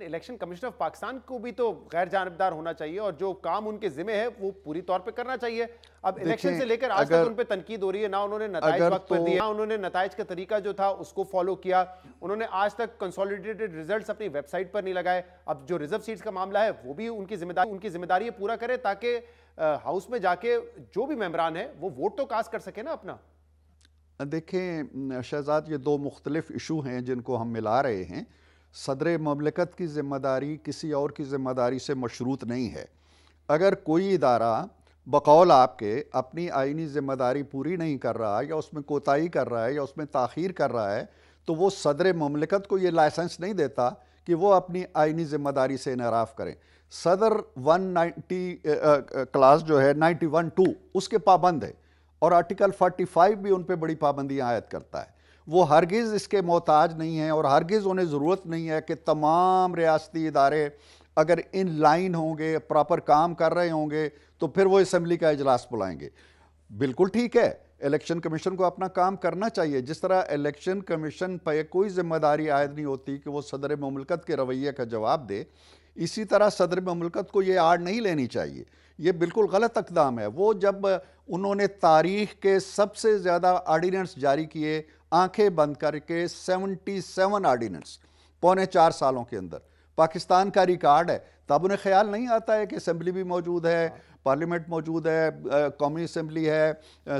Election commission of Pakistan کو بھی تو غیر جانبدار ہونا چاہیے اور جو کام ان کے ذمہ ہے وہ پوری طور پہ کرنا چاہیے. اب الیکشن سے لے کر آج تک ان پہ تنقید ہو رہی ہے, نہ انہوں نے نتائج وقت پر دیا, انہوں نے نتائج کا طریقہ جو تھا اس کو فالو کیا, انہوں نے آج تک کنسولیڈیٹڈ ریزلٹس اپنی ویب سائٹ پر نہیں لگائے. اب جو ریزرو سیٹس کا معاملہ ہے وہ بھی ان کی ذمہ داری پورا کرے تاکہ ہاؤس میں جا کے جو بھی ممبران ہیں وہ ووٹ تو کاسٹ کر سکے نا اپنا. دیکھیں شہزاد, یہ دو مختلف ایشو ہیں جن کو ہم ملا رہے ہیں. صدر مملکت کی ذمہ داری کسی اور کی ذمہ داری سے مشروط نہیں ہے. اگر کوئی ادارہ بقول آپ کے اپنی آئینی ذمہ داری پوری نہیں کر رہا یا اس میں کوتاہی کر رہا ہے یا اس میں تاخیر کر رہا ہے تو وہ صدر مملکت کو یہ لائسنس نہیں دیتا کہ وہ اپنی آئینی ذمہ داری سے انحراف کریں. صدر 190 کلاس جو ہے 91(2) اس کے پابند ہے اور آرٹیکل 45 بھی ان پہ بڑی پابندیاں عائد کرتا ہے. وہ ہرگز اس کے محتاج نہیں ہیں اور ہرگز انہیں ضرورت نہیں ہے کہ تمام ریاستی ادارے اگر ان لائن ہوں گے, پراپر کام کر رہے ہوں گے تو پھر وہ اسمبلی کا اجلاس بلائیں گے. بالکل ٹھیک ہے, الیکشن کمیشن کو اپنا کام کرنا چاہیے. جس طرح الیکشن کمیشن پہ کوئی ذمہ داری عائد نہیں ہوتی کہ وہ صدر مملکت کے رویے کا جواب دے, اسی طرح صدر مملکت کو یہ آڑ نہیں لینی چاہیے. یہ بالکل غلط اقدام ہے. وہ جب انہوں نے تاریخ کے سب سے زیادہ آرڈیننس جاری کیے آنکھیں بند کر کے 77 آرڈیننس پونے 4 سالوں کے اندر, پاکستان کا ریکارڈ ہے, تب انہیں خیال نہیں آتا ہے کہ اسمبلی بھی موجود ہے, پارلیمنٹ موجود ہے, قومی اسمبلی ہے,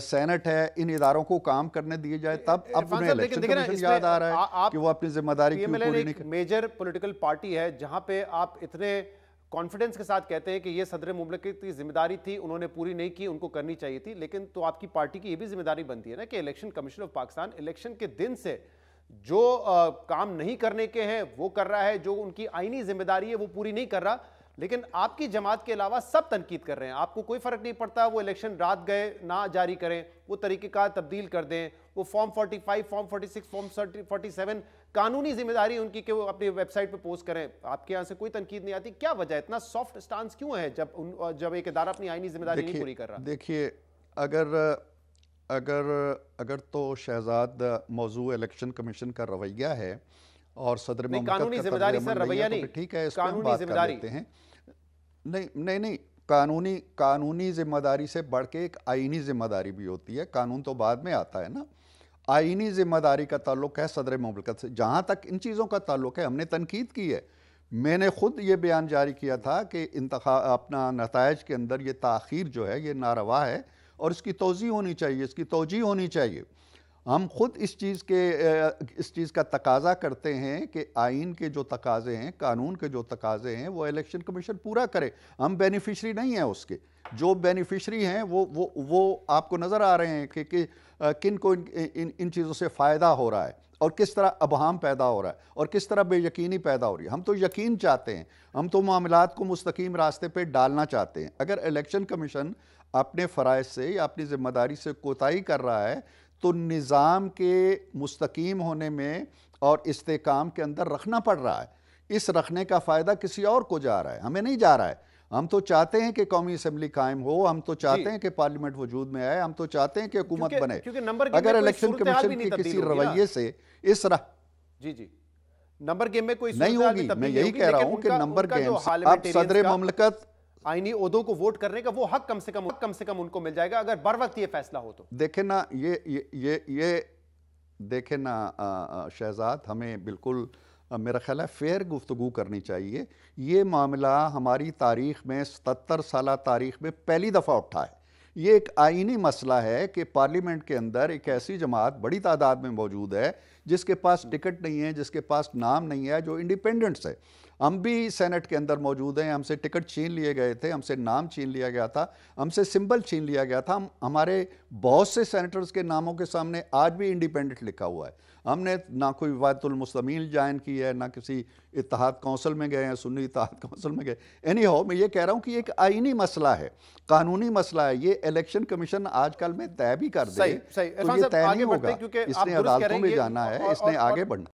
سینٹ ہے, ان اداروں کو کام کرنے دیے جائے. تب اب انہیں الیکشن کمیشن یاد آ رہا ہے کہ وہ اپنی ذمہ داری کیوں پوری نہیں کرتے. میجر پولیٹیکل پارٹی ہے جہاں پہ آپ اتنے کانفیڈنس کے ساتھ کہتے ہیں کہ یہ صدر مملکت کی ذمہ داری تھی, انہوں نے پوری نہیں کی, ان کو کرنی چاہیے تھی, لیکن تو آپ کی پارٹی کی یہ بھی ذمہ داری بنتی ہے نا کہ election commission of Pakistan election کے دن سے جو کام نہیں کرنے کے ہیں وہ کر رہا ہے, جو ان کی آئینی ذمہ داری ہے وہ پوری نہیں کر رہا. لیکن آپ کی جماعت کے علاوہ سب تنقید کر رہے ہیں. آپ کو کوئی فرق نہیں پڑتا وہ الیکشن رات گئے نہ جاری کریں, وہ طریقہ کار تبدیل کر دیں, وہ فارم 45, فارم 46, فارم 47 قانونی ذمہ داری ان کی کہ وہ اپنی ویب سائٹ پہ پوسٹ کریں. آپ کے یہاں سے کوئی تنقید نہیں آتی. کیا وجہ ہے, اتنا سافٹ سٹانس کیوں ہے جب ایک ادارہ اپنی آئینی ذمہ داری نہیں پوری کر رہا؟ دیکھیے اگر تو شہزاد موضوع الیکشن کمیشن کا رویہ ہے اور صدر مملکت کا قانونی ذمہ داری سر, رویہ نہیں, ٹھیک ہے, اس پہ ہم بات کر لیتے ہیں. نہیں, قانونی ذمہ داری سے بڑھ کے ایک آئینی ذمہ داری بھی ہوتی ہے. قانون تو بعد میں آتا ہے نا. آئینی ذمہ داری کا تعلق ہے صدر مملکت سے. جہاں تک ان چیزوں کا تعلق ہے, ہم نے تنقید کی ہے. میں نے خود یہ بیان جاری کیا تھا کہ اپنا نتائج کے اندر یہ تاخیر جو ہے یہ ناروا ہے اور اس کی توضیح ہونی چاہیے, اس کی توجیہ ہونی چاہیے. ہم خود اس چیز کا تقاضا کرتے ہیں کہ آئین کے جو تقاضے ہیں, قانون کے جو تقاضے ہیں وہ الیکشن کمیشن پورا کرے. ہم بینیفیشری نہیں ہیں اس کے. جو بینیفیشری ہیں وہ آپ کو نظر آ رہے ہیں کہ کن کو ان چیزوں سے فائدہ ہو رہا ہے اور کس طرح ابہام پیدا ہو رہا ہے اور کس طرح بے یقینی پیدا ہو رہی ہے. ہم تو یقین چاہتے ہیں, ہم تو معاملات کو مستقیم راستے پہ ڈالنا چاہتے ہیں. اگر الیکشن کمیشن اپنے فرائض سے یا اپنی ذمہ داری سے کوتاہی کر رہا ہے تو نظام کے مستقیم ہونے میں اور استحکام کے اندر رکھنا پڑ رہا ہے. اس رکھنے کا فائدہ کسی اور کو جا رہا ہے, ہمیں نہیں جا رہا ہے. ہم تو چاہتے ہیں کہ قومی اسمبلی قائم ہو, ہم تو چاہتے ہیں کہ پارلیمنٹ وجود میں آئے, ہم تو چاہتے ہیں کہ حکومت بنے. اگر الیکشن کمیشن کی کسی رویے سے اس نمبر گیم میں کوئی نہیں ہوگی, میں یہی کہہ رہا ہوں کہ نمبر گیم اب صدر مملکت آئینی عہدوں کو ووٹ کرنے کا وہ حق کم سے کم ان کو مل جائے گا اگر بر وقت یہ فیصلہ ہو تو. دیکھیں نا دیکھیں نا شہزاد, ہمیں بالکل میرا خیال ہے فیئر گفتگو کرنی چاہیے. یہ معاملہ ہماری تاریخ میں 77 سالہ تاریخ میں پہلی دفعہ اٹھا ہے. یہ ایک آئینی مسئلہ ہے کہ پارلیمنٹ کے اندر ایک ایسی جماعت بڑی تعداد میں موجود ہے جس کے پاس ٹکٹ نہیں ہے, جس کے پاس نام نہیں ہے, جو انڈیپینڈنٹس ہے. ہم بھی سینٹ کے اندر موجود ہیں, ہم سے ٹکٹ چھین لیے گئے تھے, ہم سے نام چھین لیا گیا تھا, ہم سے سمبل چھین لیا گیا تھا. ہمارے بہت سے سینیٹرز کے ناموں کے سامنے آج بھی انڈیپینڈنٹ لکھا ہوا ہے. ہم نے نہ کوئی وحدت المسلمین جوائن کی ہے, نہ کسی اتحاد کونسل میں گئے ہیں, سنی اتحاد کونسل میں گئے. اینی ہاؤ, میں یہ کہہ رہا ہوں کہ یہ ایک آئینی مسئلہ ہے, قانونی مسئلہ ہے. یہ الیکشن کمیشن آج کل میں طے بھی کر دے تو یہ طے نہیں ہوگا. اس نے عدالتوں میں جانا ہے, اس نے آگے بڑھنا